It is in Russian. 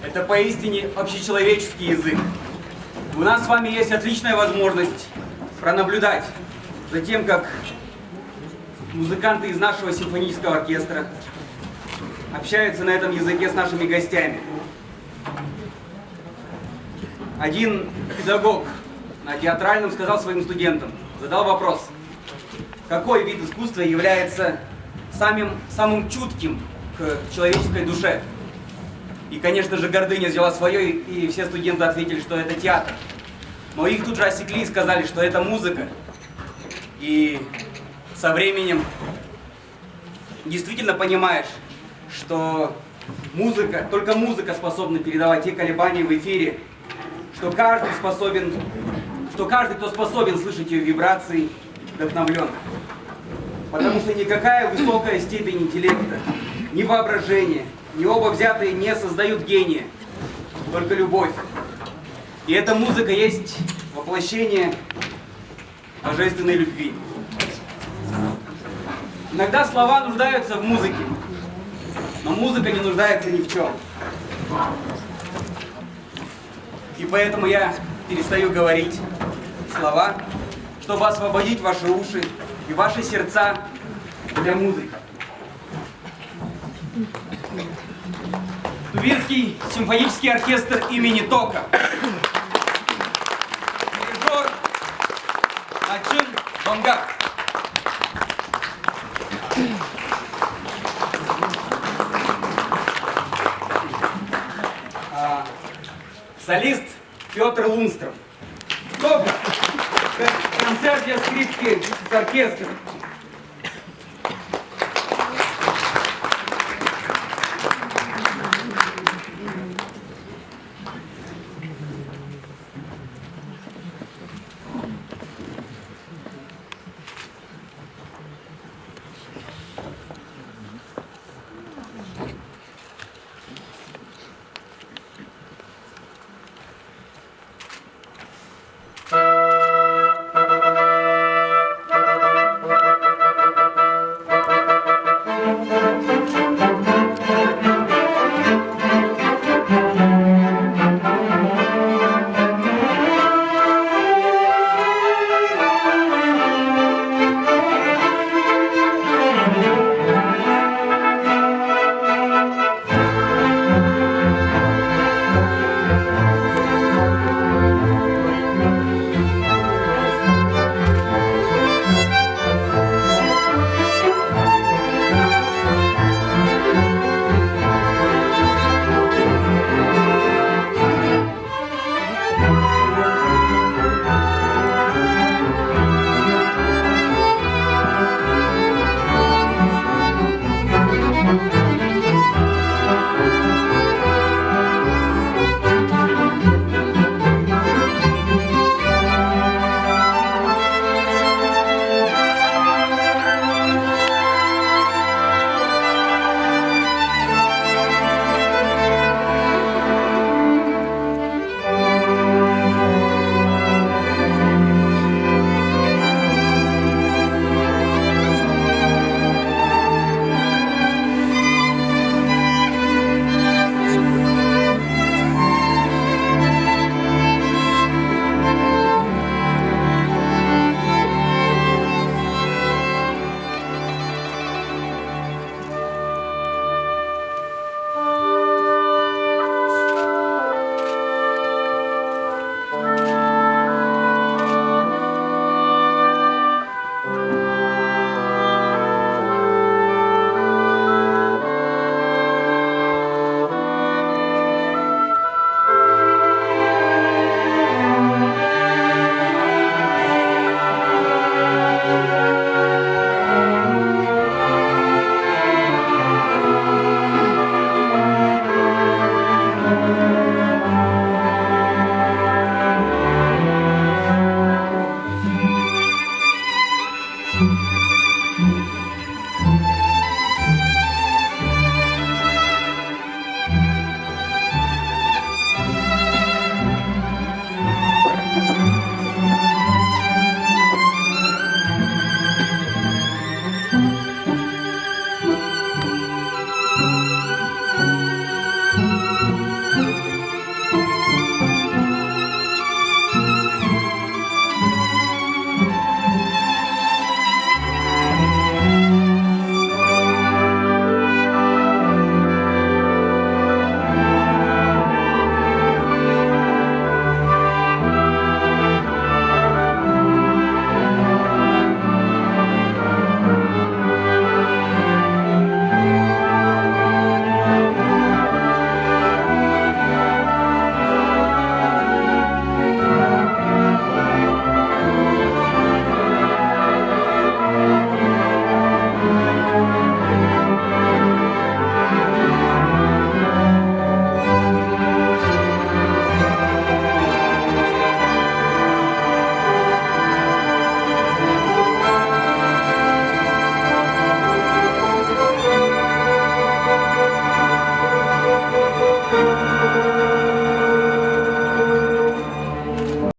Это поистине общечеловеческий язык. У нас с вами есть отличная возможность пронаблюдать за тем, как музыканты из нашего симфонического оркестра общаются на этом языке с нашими гостями. Один педагог на театральном сказал своим студентам, задал вопрос, какой вид искусства является самым чутким к человеческой душе. И, конечно же, гордыня взяла свое, и все студенты ответили, что это театр. Но их тут же осекли и сказали, что это музыка. И со временем действительно понимаешь, что только музыка способна передавать те колебания в эфире, что каждый, кто способен слышать ее вибрации, вдохновлен. Потому что никакая высокая степень интеллекта, ни воображения, ни оба взятые не создают гения, только любовь. И эта музыка есть воплощение божественной любви. Иногда слова нуждаются в музыке, но музыка не нуждается ни в чем. И поэтому я перестаю говорить слова, чтобы освободить ваши уши и ваши сердца для музыки. Тувинский симфонический оркестр имени Тока. Дирижер Начин Бонгак. Солист Петр Лунстром. Тока. Концерт для скрипки с оркестром.